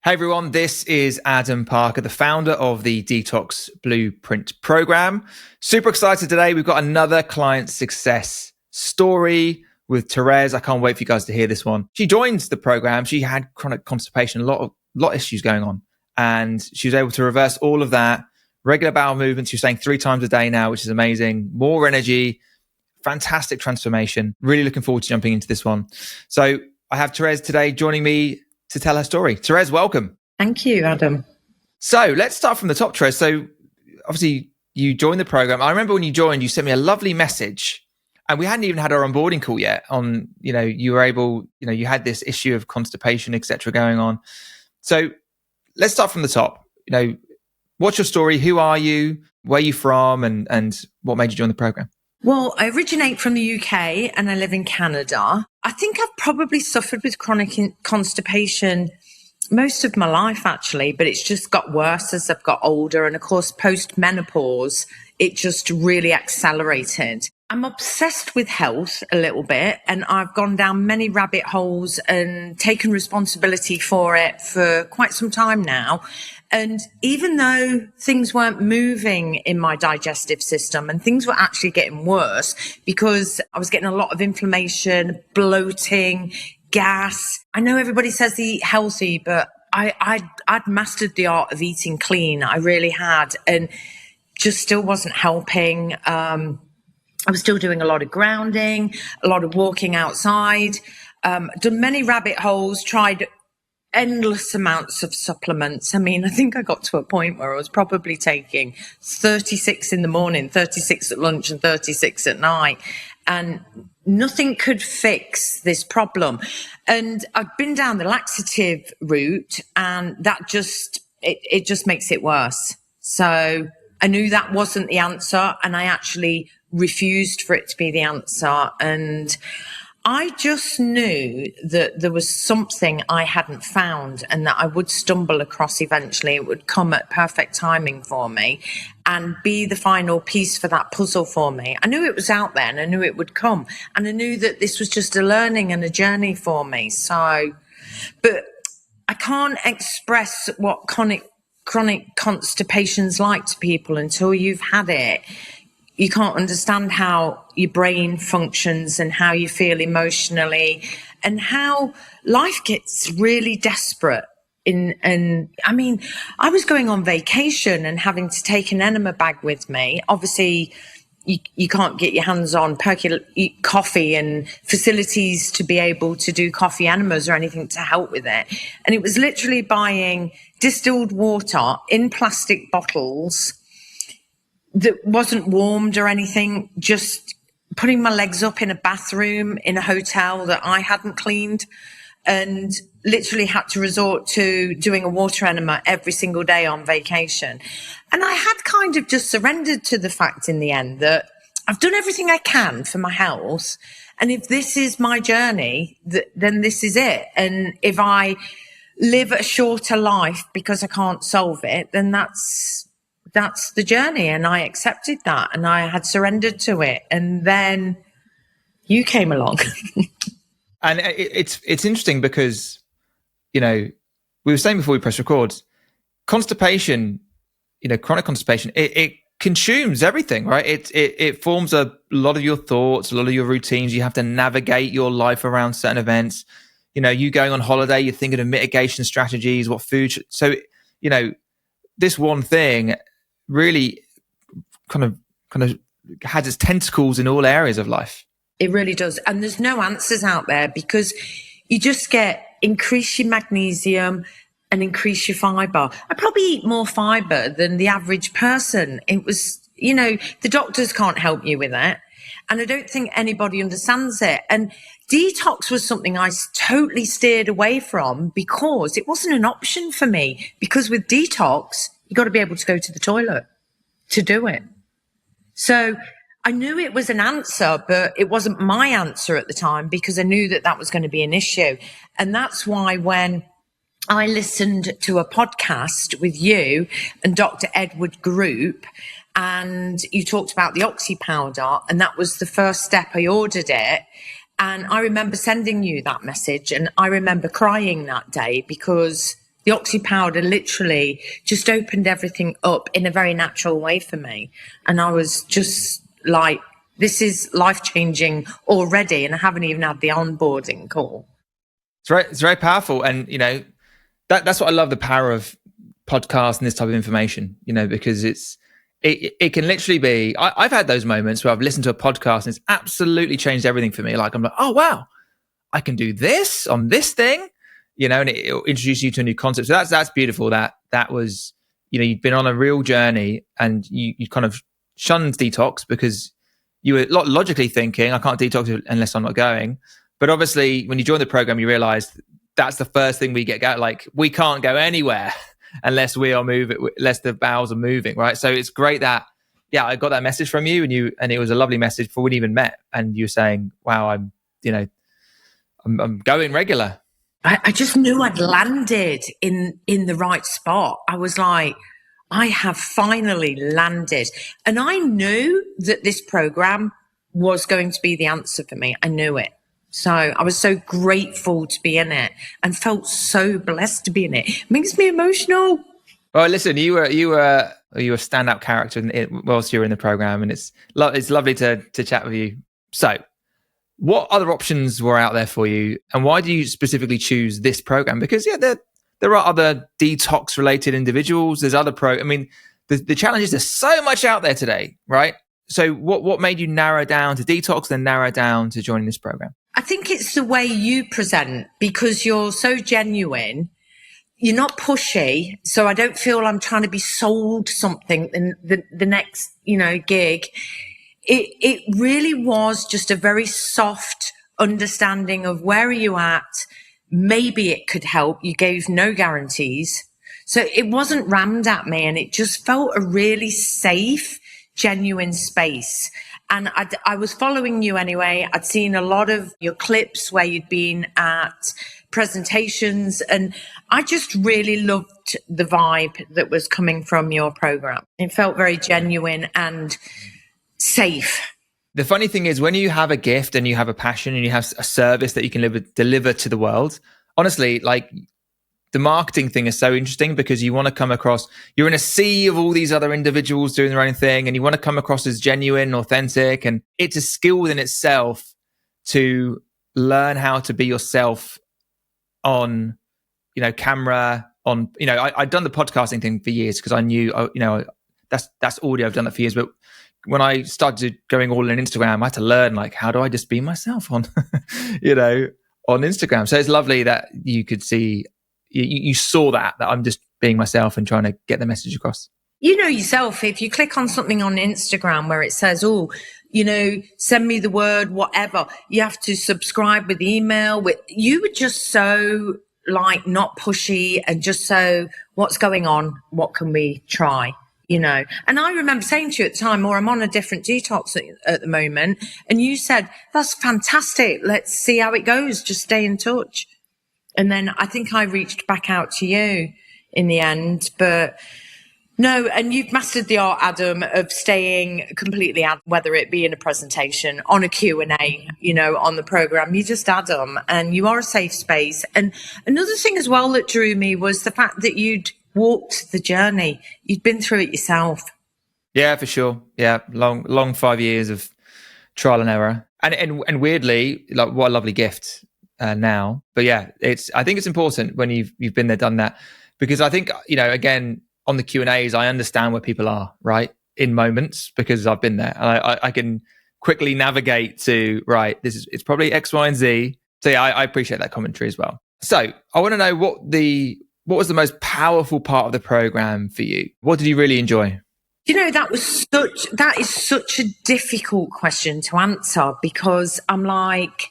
Hey everyone, this is Adam Parker, the founder of the Detox Blueprint program. Super excited today. We've got another client success story with Therese. I can't wait for you guys to hear this one. She joined the program. She had chronic constipation, a lot of issues going on, and she was able to reverse all of that. Regular bowel movements. She's saying 3 times a day now, which is amazing. More energy, fantastic transformation. Really looking forward to jumping into this one. So I have Therese today joining me to tell her story. Therese, welcome. Thank you, Adam. So let's start from the top, Therese. So obviously you joined the program. I remember when you joined, you sent me a lovely message, and we hadn't even had our onboarding call yet on, you were able, you had this issue of constipation, etc., going on. So let's start from the top. What's your story? Who are you? Where are you from? And what made you join the program? Well, I originate from the UK and I live in Canada. I think I've probably suffered with chronic constipation most of my life, actually, but it's just got worse as I've got older. And of course, post-menopause, it just really accelerated. I'm obsessed with health a little bit, and I've gone down many rabbit holes and taken responsibility for it for quite some time now. And even though things weren't moving in my digestive system and things were actually getting worse because I was getting a lot of inflammation, bloating, gas. I know everybody says to eat healthy, but I'd mastered the art of eating clean. I really had, and just still wasn't helping. I was still doing a lot of grounding, a lot of walking outside, done many rabbit holes, tried endless amounts of supplements. I mean, I think I got to a point where I was probably taking 36 in the morning, 36 at lunch and 36 at night. And nothing could fix this problem. And I've been down the laxative route, and that just, it just makes it worse. So I knew that wasn't the answer, and I actually refused for it to be the answer. And I just knew that there was something I hadn't found and that I would stumble across eventually. It would come at perfect timing for me and be the final piece for that puzzle for me. I knew it was out there and I knew it would come. And I knew that this was just a learning and a journey for me. So, but I can't express what chronic constipation's like to people until you've had it. You can't understand how your brain functions and how you feel emotionally and how life gets really desperate. And I mean, I was going on vacation and having to take an enema bag with me. Obviously, you can't get your hands on coffee and facilities to be able to do coffee enemas or anything to help with it. And it was literally buying distilled water in plastic bottles that wasn't warmed or anything, just putting my legs up in a bathroom in a hotel that I hadn't cleaned, and literally had to resort to doing a water enema every single day on vacation. And I had kind of just surrendered to the fact in the end that I've done everything I can for my health. And if this is my journey, then this is it. And if I live a shorter life because I can't solve it, then that's the journey. And I accepted that and I had surrendered to it. And then you came along. And it's interesting because, we were saying before we press record, constipation, chronic constipation, it consumes everything, right? It forms a lot of your thoughts, a lot of your routines. You have to navigate your life around certain events. You going on holiday, you're thinking of mitigation strategies, what food. So, this one thing really kind of has its tentacles in all areas of life. It really does. And there's no answers out there because you just increase your magnesium and increase your fiber. I probably eat more fiber than the average person. It was, the doctors can't help you with it. And I don't think anybody understands it. And detox was something I totally steered away from because it wasn't an option for me. Because with detox, you got to be able to go to the toilet to do it. So I knew it was an answer, but it wasn't my answer at the time because I knew that was going to be an issue. And that's why when I listened to a podcast with you and Dr. Edward Group, and you talked about the oxy powder, and that was the first step. I ordered it. And I remember sending you that message, and I remember crying that day because the oxy powder literally just opened everything up in a very natural way for me. And I was just like, this is life-changing already, and I haven't even had the onboarding call. It's very powerful. And, that's what I love, the power of podcasts and this type of information, because it can literally be, I've had those moments where I've listened to a podcast and it's absolutely changed everything for me. Like, I'm like, oh, wow, I can do this on this thing, and it'll introduce you to a new concept. So that's beautiful. That was, you've been on a real journey, and you kind of shunned detox because you were logically thinking, I can't detox unless I'm not going. But obviously, when you join the program, you realize that's the first thing we get going. Like, we can't go anywhere unless we are moving, unless the bowels are moving, right? So it's great that, I got that message from you, and it was a lovely message before we even met. And you were saying, wow, I'm going regular. I just knew I'd landed in the right spot. I was like, I have finally landed. And I knew that this program was going to be the answer for me. I knew it. So I was so grateful to be in it and felt so blessed to be in it. It makes me emotional. Well, listen, you were a standout character whilst you were in the program, and it's lovely to chat with you. So, what other options were out there for you, and why do you specifically choose this program? Because there are other detox related individuals. There's other the challenge is there's so much out there today, right? So what made you narrow down to detox, then narrow down to joining this program? I think it's the way you present, because you're so genuine. You're not pushy, so I don't feel I'm trying to be sold something in the next, gig. It really was just a very soft understanding of where are you at. Maybe it could help. You gave no guarantees. So it wasn't rammed at me, and it just felt a really safe, genuine space. And I was following you anyway. I'd seen a lot of your clips where you'd been at presentations, and I just really loved the vibe that was coming from your program. It felt very genuine and safe. The funny thing is, when you have a gift and you have a passion and you have a service that you can deliver to the world, honestly, like, the marketing thing is so interesting because you want to come across, you're in a sea of all these other individuals doing their own thing, and you want to come across as genuine, authentic, and it's a skill within itself to learn how to be yourself on, camera, on, I'd done the podcasting thing for years because I knew, that's audio. I've done that for years. But when I started going all in Instagram, I had to learn, like, how do I just be myself on, on Instagram? So it's lovely that you could see, you saw that I'm just being myself and trying to get the message across. You know yourself, if you click on something on Instagram where it says, send me the word, whatever, you have to subscribe with email. You were just so, like, not pushy and just so, what's going on? What can we try? And I remember saying to you at the time, I'm on a different detox at the moment. And you said, that's fantastic. Let's see how it goes. Just stay in touch. And then I think I reached back out to you in the end, but no, and you've mastered the art, Adam, of staying completely out, whether it be in a presentation, on a Q&A, on the program. You're just Adam, and you are a safe space. And another thing as well that drew me was the fact that you'd walked the journey. You'd been through it yourself. Yeah, for sure. Yeah, long 5 years of trial and error, and weirdly, like, what a lovely gift. Now, but yeah, I think it's important when you've been there, done that, because I think, again, on the Q&As, I understand where people are, right, in moments, because I've been there, and I can quickly navigate to, right, it's probably X, Y, and Z. So yeah, I appreciate that commentary as well. So I want to know what was the most powerful part of the program for you? What did you really enjoy? That is such a difficult question to answer, because I'm like,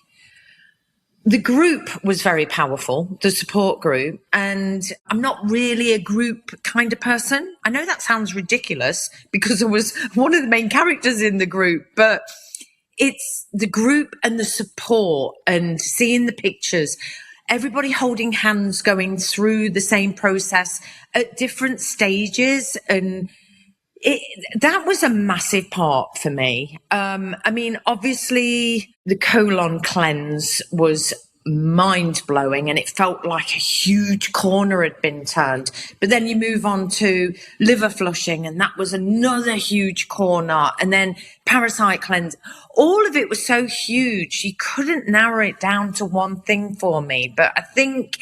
the group was very powerful, the support group, and I'm not really a group kind of person. I know that sounds ridiculous because I was one of the main characters in the group, but it's the group and the support and seeing the pictures, everybody holding hands, going through the same process at different stages, and that was a massive part for me. Obviously the colon cleanse was mind blowing, and it felt like a huge corner had been turned. But then you move on to liver flushing, and that was another huge corner. And then parasite cleanse. All of it was so huge. You couldn't narrow it down to one thing for me. But I think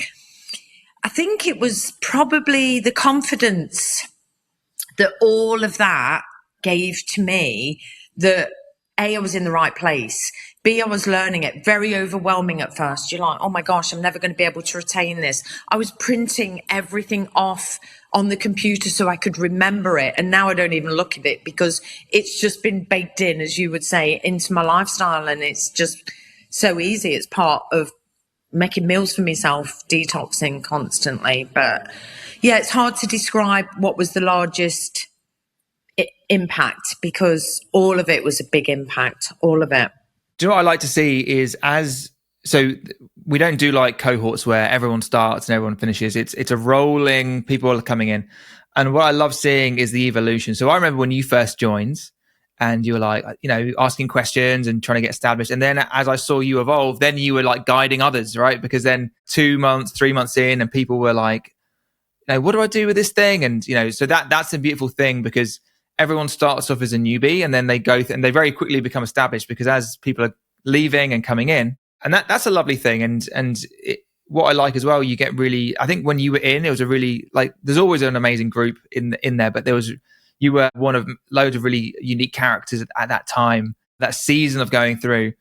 it was probably the confidence that all of that gave to me, that A, I was in the right place. B, I was learning it. Very overwhelming at first. You're like, oh my gosh, I'm never going to be able to retain this. I was printing everything off on the computer so I could remember it. And now I don't even look at it because it's just been baked in, as you would say, into my lifestyle. And it's just so easy. It's part of making meals for myself, detoxing constantly. But yeah, it's hard to describe what was the largest impact, because all of it was a big impact, all of it. Do you know what I like to see is, so we don't do like cohorts where everyone starts and everyone finishes. It's a rolling, people are coming in. And what I love seeing is the evolution. So I remember when you first joined and you were like, asking questions and trying to get established. And then as I saw you evolve, then you were like guiding others, right? Because then 2 months, 3 months in, and people were like, what do I do with this thing? And, so that's a beautiful thing, because everyone starts off as a newbie and then they go and they very quickly become established, because as people are leaving and coming in, and that's a lovely thing. And what I like as well, you get really, I think when you were in, it was a really, like, there's always an amazing group in there, but you were one of loads of really unique characters at that time, that season of going through.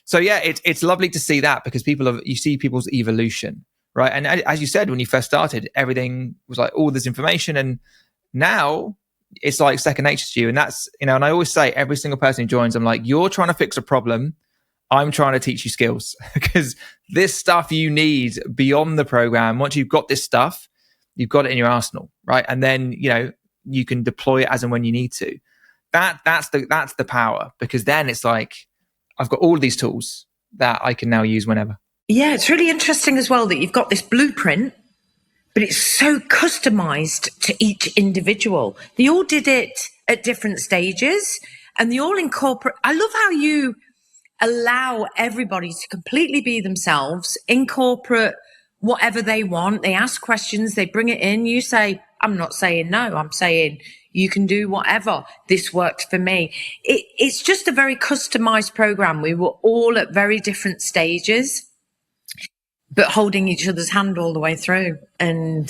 So yeah, it's lovely to see that, because you see people's evolution, right? And as you said, when you first started, everything was like all this information, and now it's like second nature to you. And that's, and I always say, every single person who joins, I'm like, you're trying to fix a problem, I'm trying to teach you skills, because this stuff you need beyond the program. Once you've got this stuff, you've got it in your arsenal, right? And then, you can deploy it as and when you need to. That's the power, because then it's like, I've got all of these tools that I can now use whenever. Yeah, it's really interesting as well that you've got this blueprint, but it's so customized to each individual. They all did it at different stages, and they all incorporate. I love how you allow everybody to completely be themselves, incorporate whatever they want. They ask questions, they bring it in. You say, I'm not saying no, I'm saying you can do whatever. This worked for me. It's just a very customized program. We were all at very different stages, but holding each other's hand all the way through. And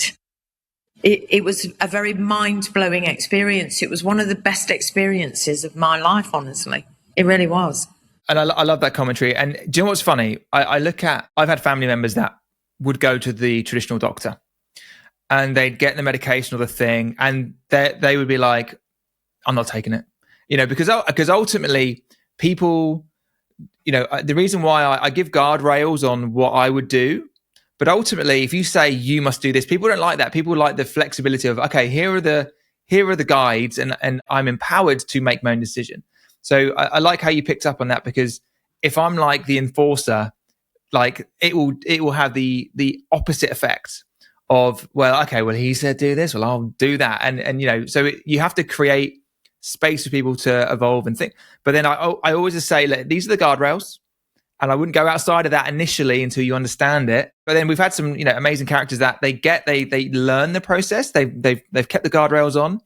it was a very mind-blowing experience. It was one of the best experiences of my life, honestly. It really was. And I love that commentary. And do you know what's funny? I've had family members that would go to the traditional doctor, and they'd get the medication or the thing, and they would be like, I'm not taking it. Because ultimately people, the reason why I give guardrails on what I would do, but ultimately if you say you must do this, people don't like that. People like the flexibility of, okay, here are the guides, and I'm empowered to make my own decision. So I like how you picked up on that, because if I'm like the enforcer, like it will have the opposite effect of, well, okay, well, he said do this, well, I'll do that. And so you have to create space for people to evolve and think. But then I always just say, look, these are the guardrails, and I wouldn't go outside of that initially until you understand it. But then we've had some, amazing characters that they learn the process. They've kept the guardrails on,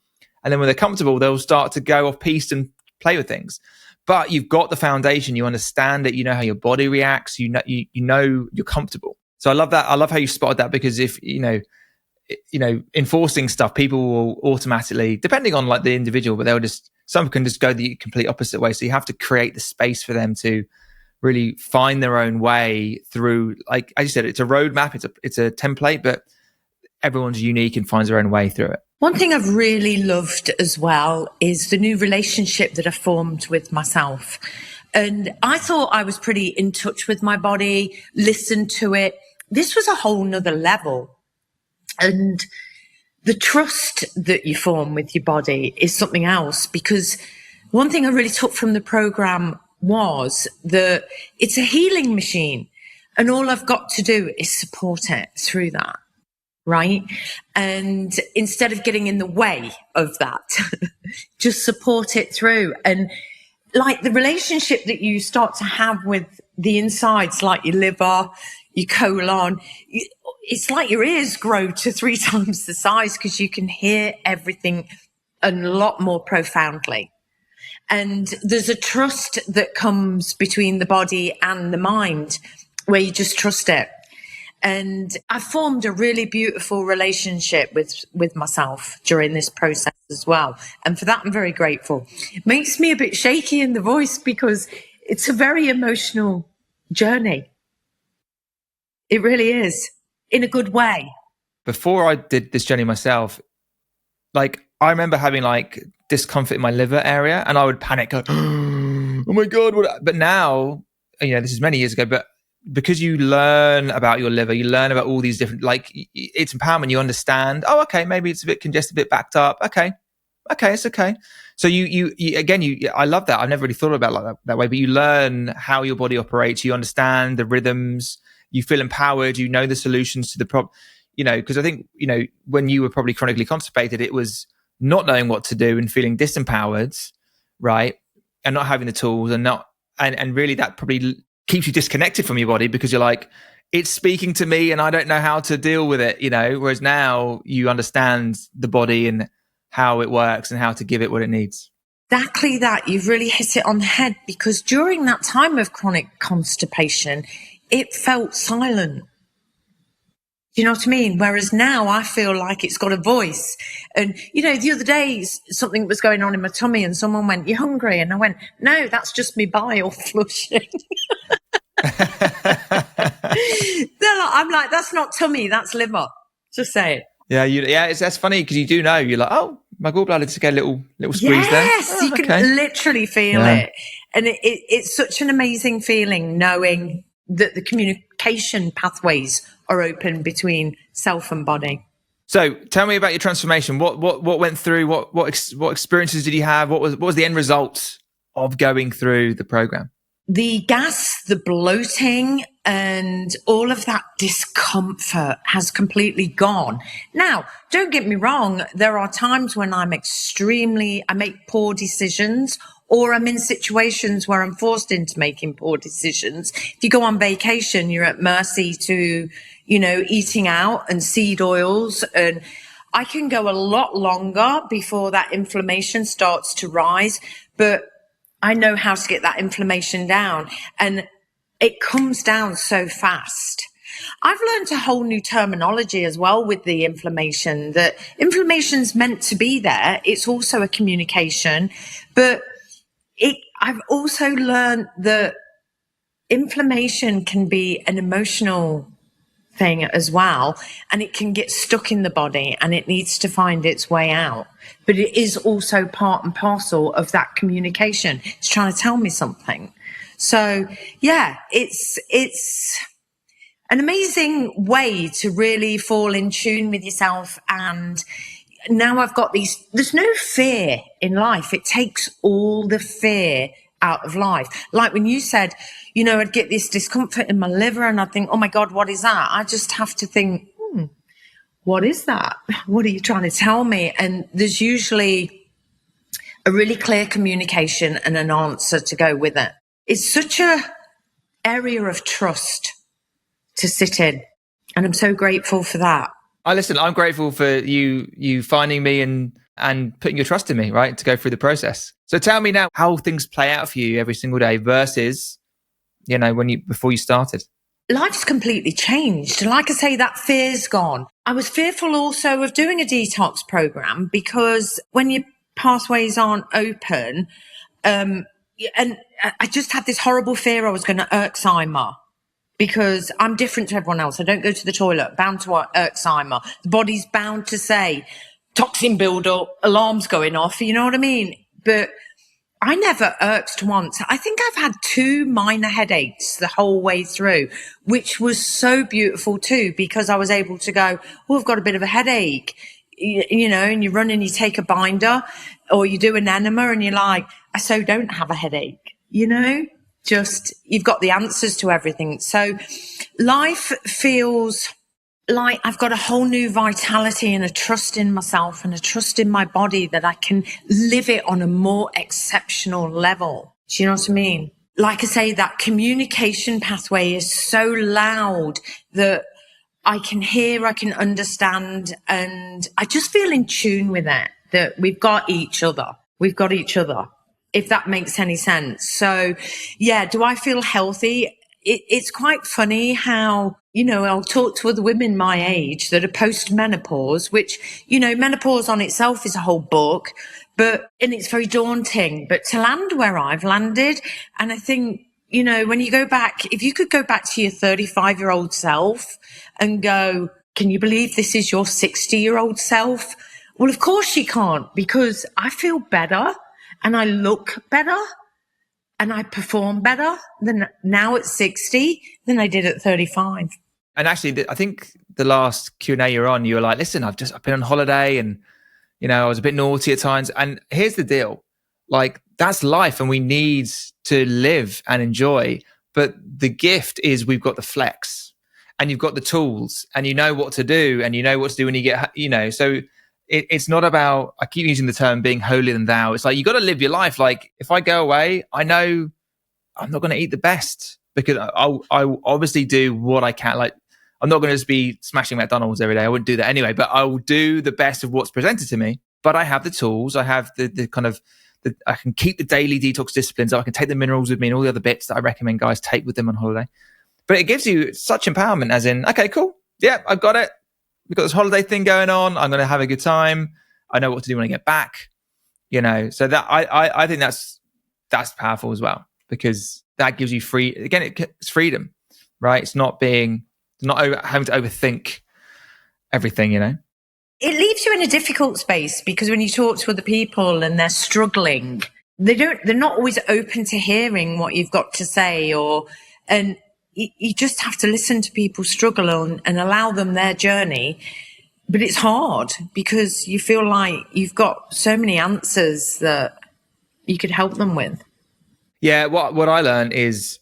and then when they're comfortable, they'll start to go off piste and play with things. But you've got the foundation, you understand it, you know how your body reacts, you know you're comfortable. So I love that. I love how you spotted that, because if enforcing stuff, people will automatically, depending on like the individual, but some can just go the complete opposite way. So you have to create the space for them to really find their own way through, like as you said, it's a roadmap, it's a template, but everyone's unique and finds their own way through it. One thing I've really loved as well is the new relationship that I formed with myself. And I thought I was pretty in touch with my body, listened to it. This was a whole nother level. And the trust that you form with your body is something else, because one thing I really took from the program was that it's a healing machine, and all I've got to do is support it through that. Right. And instead of getting in the way of that, just support it through. And like the relationship that you start to have with the insides, like your liver, your colon. It's like your ears grow to 3 times the size because you can hear everything a lot more profoundly. And there's a trust that comes between the body and the mind where you just trust it. And I formed a really beautiful relationship with myself during this process as well. And for that, I'm very grateful. It makes me a bit shaky in the voice because it's a very emotional journey. It really is, in a good way. Before I did this journey myself, like I remember having like discomfort in my liver area and I would panic, like, oh my God. But now, this is many years ago, but because you learn about your liver, you learn about all these different, like it's empowerment. You understand, oh, okay, maybe it's a bit congested, a bit backed up. Okay, it's okay. So I love that. I've never really thought about it like that way, but you learn how your body operates. You understand the rhythms, you feel empowered, you know the solutions to the problem, because I think, when you were probably chronically constipated, it was not knowing what to do and feeling disempowered, right? And not having the tools and really that probably keeps you disconnected from your body because you're like, it's speaking to me and I don't know how to deal with it, whereas now you understand the body and how it works and how to give it what it needs. Exactly that. You've really hit it on the head because during that time of chronic constipation, it felt silent. Do you know what I mean? Whereas now I feel like it's got a voice. And, the other day something was going on in my tummy and someone went, "You hungry?" And I went, "No, that's just me bile flushing." I'm like, that's not tummy, that's liver. Just say it. Yeah, that's funny because you do know. You're like, oh, my gallbladder just get a little squeeze there. Yes, you can literally feel it. And it's such an amazing feeling knowing that the communication pathways are open between self and body. So tell me about your transformation. What went through? What experiences did you have? What was the end result of going through the program? The gas, the bloating, and all of that discomfort has completely gone. Now, don't get me wrong. There are times when I make poor decisions, or I'm in situations where I'm forced into making poor decisions. If you go on vacation, you're at mercy to, eating out and seed oils. And I can go a lot longer before that inflammation starts to rise. But I know how to get that inflammation down, and it comes down so fast. I've learned a whole new terminology as well with the inflammation, that inflammation's meant to be there. It's also a communication, but I've also learned that inflammation can be an emotional thing as well, and it can get stuck in the body and it needs to find its way out. But it is also part and parcel of that communication. It's trying to tell me something. So yeah, it's an amazing way to really fall in tune with yourself. And now I've got there's no fear in life. It takes all the fear out of life. Like when you said, I'd get this discomfort in my liver and I'd think, oh my God, what is that? I just have to think, what is that? What are you trying to tell me? And there's usually a really clear communication and an answer to go with it. It's such a area of trust to sit in. And I'm so grateful for that. I'm grateful for you finding me and putting your trust in me, right, to go through the process. So tell me now how things play out for you every single day versus, before you started. Life's completely changed. Like I say, that fear's gone. I was fearful also of doing a detox program because when your pathways aren't open, and I just had this horrible fear I was going to Alzheimer. Because I'm different to everyone else. I don't go to the toilet, bound to Alzheimer. The body's bound to say, toxin build-up, alarms going off, you know what I mean? But I never irked once. I think I've had 2 minor headaches the whole way through, which was so beautiful too, because I was able to go, oh, I've got a bit of a headache, and you run and you take a binder or you do an enema and you're like, I so don't have a headache, just you've got the answers to everything. So life feels like I've got a whole new vitality and a trust in myself and a trust in my body that I can live it on a more exceptional level. Do you know what I mean? like I say, that communication pathway is so loud that I can hear, I can understand, and I just feel in tune with it, that we've got each other. We've got each other, if that makes any sense. So, yeah, do I feel healthy? It's quite funny how, I'll talk to other women my age that are post-menopause, which, menopause on itself is a whole book, and it's very daunting. But to land where I've landed, and I think, when you go back, if you could go back to your 35-year-old self and go, can you believe this is your 60-year-old self? Well, of course you can't, because I feel better and I look better and I perform better than now at 60 than I did at 35. And actually, I think the last Q&A you're on, you were like, listen, I've been on holiday and, I was a bit naughty at times. And here's the deal. Like, that's life and we need to live and enjoy. But the gift is we've got the flex and you've got the tools and you know what to do and you know what to do when you get, so it's not about, I keep using the term being holier than thou. It's like, you got to live your life. Like, if I go away, I know I'm not going to eat the best because I obviously do what I can. Like, I'm not going to just be smashing McDonald's every day. I wouldn't do that anyway, but I will do the best of what's presented to me. But I have the tools. I have the kind of, I can keep the daily detox disciplines. I can take the minerals with me and all the other bits that I recommend guys take with them on holiday. But it gives you such empowerment as in, okay, cool. Yeah, I've got it. We've got this holiday thing going on. I'm going to have a good time. I know what to do when I get back. So that I think that's powerful as well, because that gives you it's freedom, right? It's not having to overthink everything, It leaves you in a difficult space, because when you talk to other people and they're struggling, they're not always open to hearing what you've got to say, and you just have to listen to people struggle and allow them their journey. But it's hard because you feel like you've got so many answers that you could help them with. Yeah, what I learned is,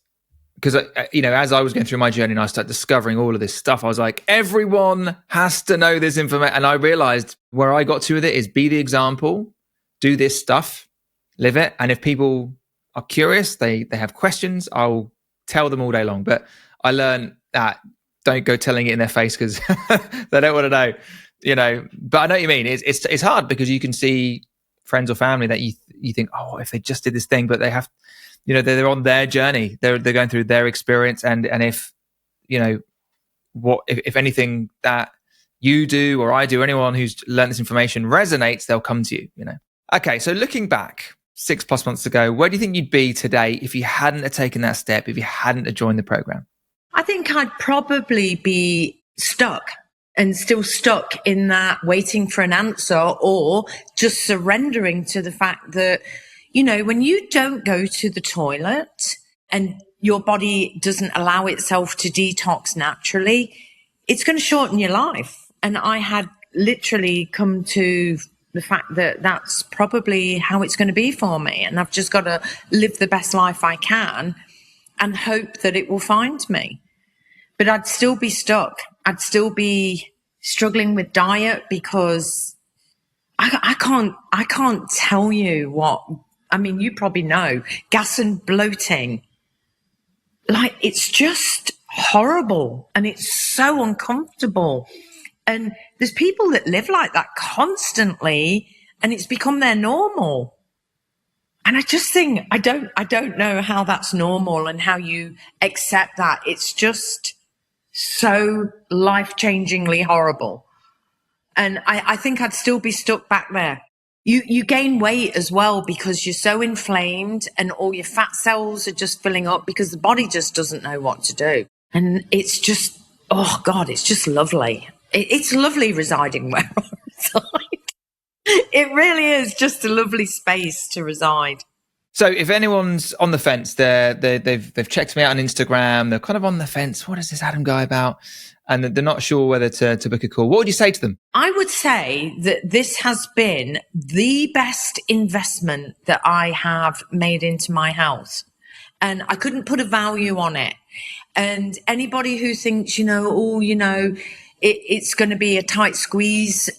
because as I was going through my journey and I started discovering all of this stuff, I was like, everyone has to know this information. And I realized where I got to with it is be the example, do this stuff, live it. And if people are curious, they have questions, I'll tell them all day long. But I learned that don't go telling it in their face because they don't want to know, But I know what you mean. It's hard because you can see friends or family that you think, oh, if they just did this thing, but they have, they're on their journey. They're going through their experience, and if if anything that you do or I do, anyone who's learned this information resonates, they'll come to you. Okay, so looking back 6+ months ago, where do you think you'd be today if you hadn't have taken that step, if you hadn't have joined the program? I think I'd probably be stuck in that, waiting for an answer, or just surrendering to the fact that, when you don't go to the toilet and your body doesn't allow itself to detox naturally, it's going to shorten your life. And I had literally come to the fact that that's probably how it's going to be for me. And I've just got to live the best life I can and hope that it will find me. But I'd still be stuck. I'd still be struggling with diet because I can't tell you what, I mean, you probably know, gas and bloating. Like, it's just horrible and it's so uncomfortable. And there's people that live like that constantly and it's become their normal. And I just think, I don't know how that's normal and how you accept that. It's just so life-changingly horrible. And I think I'd still be stuck back there. You gain weight as well because you're so inflamed and all your fat cells are just filling up because the body just doesn't know what to do. And it's just, oh God, it's just lovely. It's lovely residing where I reside. It really is just a lovely space to reside. So if anyone's on the fence, they've checked me out on Instagram, they're kind of on the fence, what is this Adam guy about? And they're not sure whether to book a call. What would you say to them? I would say that this has been the best investment that I have made into my health. And I couldn't put a value on it. And anybody who thinks, it's going to be a tight squeeze,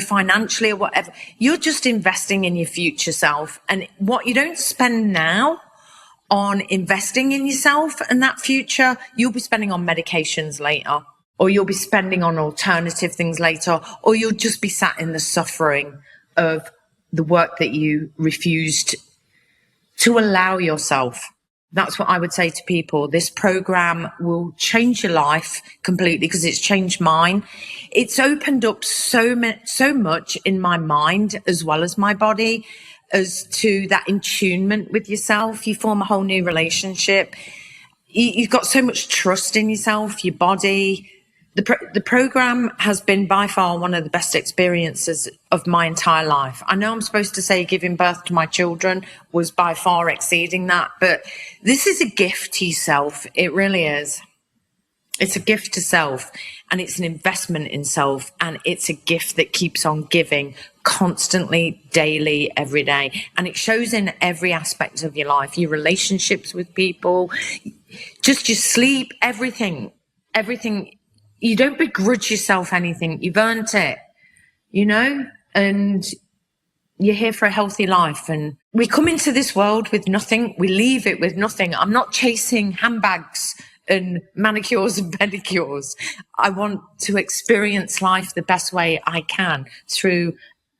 financially or whatever, you're just investing in your future self. And what you don't spend now on investing in yourself and that future, you'll be spending on medications later, or you'll be spending on alternative things later, or you'll just be sat in the suffering of the work that you refused to allow yourself. That's what I would say to people. This program will change your life completely, because it's changed mine. It's opened up so much in my mind as well as my body, as to that attunement with yourself. You form a whole new relationship. You've got so much trust in yourself, your body. The program has been by far one of the best experiences of my entire life. I know I'm supposed to say giving birth to my children was by far exceeding that, but this is a gift to yourself. It really is. It's a gift to self, and it's an investment in self, and it's a gift that keeps on giving constantly, daily, every day. And it shows in every aspect of your life, your relationships with people, just your sleep, everything. You don't begrudge yourself anything. You've earned it, and you're here for a healthy life. And we come into this world with nothing. We leave it with nothing. I'm not chasing handbags and manicures and pedicures. I want to experience life the best way I can through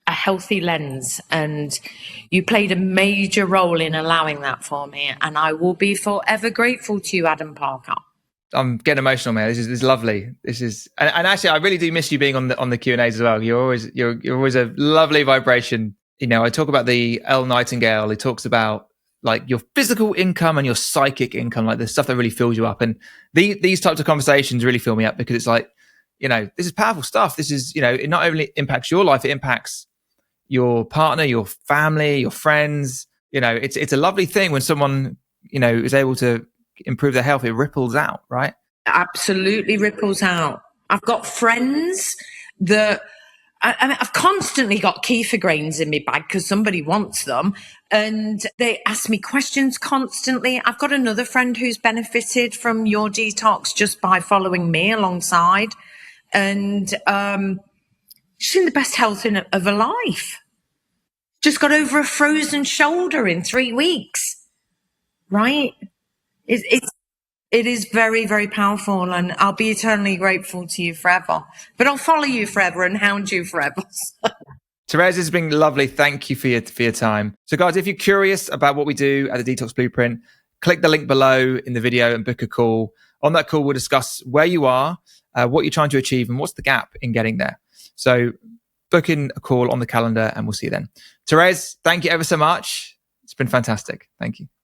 a healthy lens. And you played a major role in allowing that for me. And I will be forever grateful to you, Adam Parker. I'm getting emotional, man. This is lovely. This is, and actually, I really do miss you being on the Q&As as well. You're always a lovely vibration. I talk about the Elle Nightingale. He talks about like your physical income and your psychic income, like the stuff that really fills you up. And these types of conversations really fill me up, because it's like, this is powerful stuff. This is, it not only impacts your life, it impacts your partner, your family, your friends. It's a lovely thing when someone, is able to improve their health. It ripples out, right? Absolutely ripples out. I've got friends that I've constantly got kefir grains in my bag because somebody wants them, and they ask me questions constantly. I've got another friend who's benefited from your detox just by following me alongside, and she's in the best health of her life. Just got over a frozen shoulder in 3 weeks, right? It is very, very powerful, and I'll be eternally grateful to you forever. But I'll follow you forever and hound you forever. Therese, it's been lovely. Thank you for your time. So guys, if you're curious about what we do at the Detox Blueprint, click the link below in the video and book a call. On that call, we'll discuss where you are, what you're trying to achieve, and what's the gap in getting there. So book in a call on the calendar and we'll see you then. Therese, thank you ever so much. It's been fantastic. Thank you.